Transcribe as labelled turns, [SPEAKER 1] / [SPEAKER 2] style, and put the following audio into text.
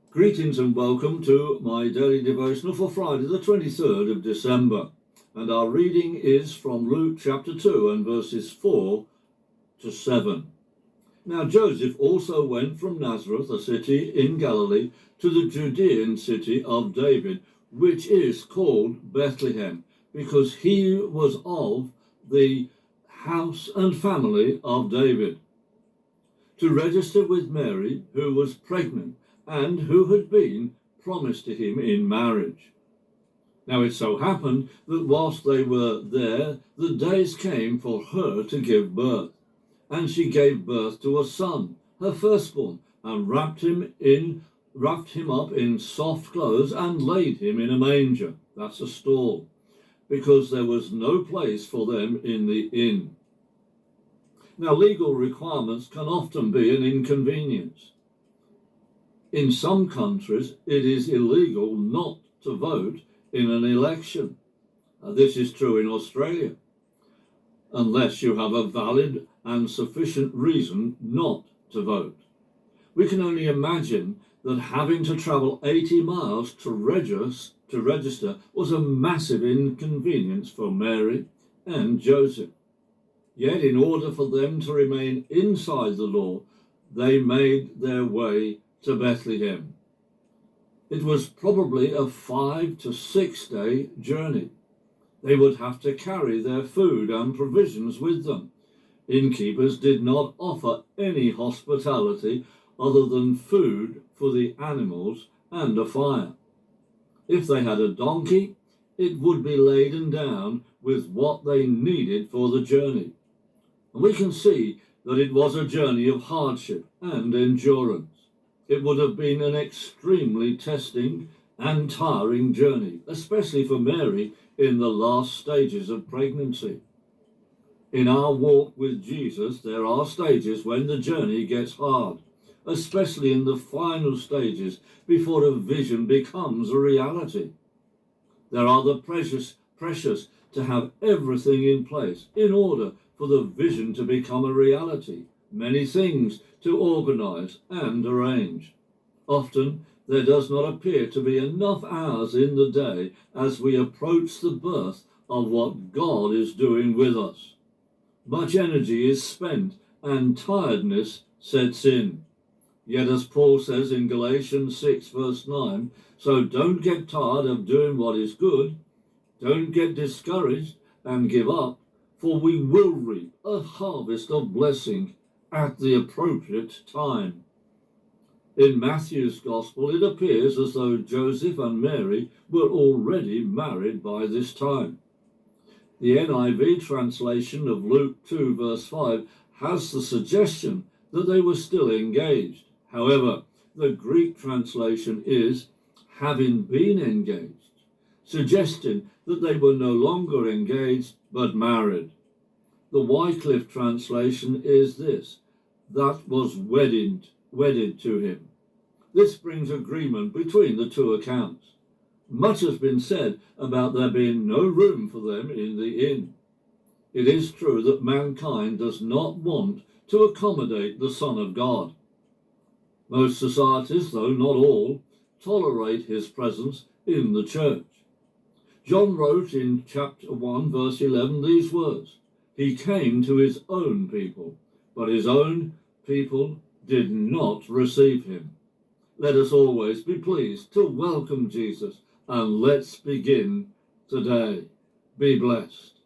[SPEAKER 1] Greetings and welcome to my daily devotional for Friday the 23rd of December. And our reading is from Luke chapter 2 and verses 4 to 7. Now Joseph also went from Nazareth, a city in Galilee, to the Judean city of David, which is called Bethlehem, because he was of the house and family of David, to register with Mary, who was pregnant, and who had been promised to him in marriage. Now it so happened that whilst they were there, the days came for her to give birth. And she gave birth to a son, her firstborn, and wrapped him up in soft clothes and laid him in a manger, that's a stall, because there was no place for them in the inn. Now legal requirements can often be an inconvenience. In some countries, it is illegal not to vote in an election. This is true in Australia, unless you have a valid and sufficient reason not to vote. We can only imagine that having to travel 80 miles to register was a massive inconvenience for Mary and Joseph. Yet in order for them to remain inside the law, they made their way to Bethlehem. It was probably a 5 to 6 day journey. They would have to carry their food and provisions with them. Innkeepers did not offer any hospitality other than food for the animals and a fire. If they had a donkey, it would be laden down with what they needed for the journey. And we can see that it was a journey of hardship and endurance. It would have been an extremely testing and tiring journey, especially for Mary in the last stages of pregnancy. In our walk with Jesus, there are stages when the journey gets hard, especially in the final stages before a vision becomes a reality. There are the pressures to have everything in place in order for the vision to become a reality, many things to organize and arrange. Often there does not appear to be enough hours in the day as we approach the birth of what God is doing with us. Much energy is spent and tiredness sets in. Yet as Paul says in Galatians 6 verse 9, so don't get tired of doing what is good, don't get discouraged and give up, for we will reap a harvest of blessing at the appropriate time. In Matthew's Gospel, it appears as though Joseph and Mary were already married by this time. The NIV translation of Luke 2 verse 5 has the suggestion that they were still engaged. However, the Greek translation is having been engaged, suggesting that they were no longer engaged but married. The Wycliffe translation is this, that was wedded to him. This brings agreement between the two accounts. Much has been said about there being no room for them in the inn. It is true that mankind does not want to accommodate the Son of God. Most societies, though not all, tolerate his presence in the church. John wrote in chapter 1 verse 11 these words, he came to his own people, but his own people did not receive him. Let us always be pleased to welcome Jesus, and let's begin today. Be blessed.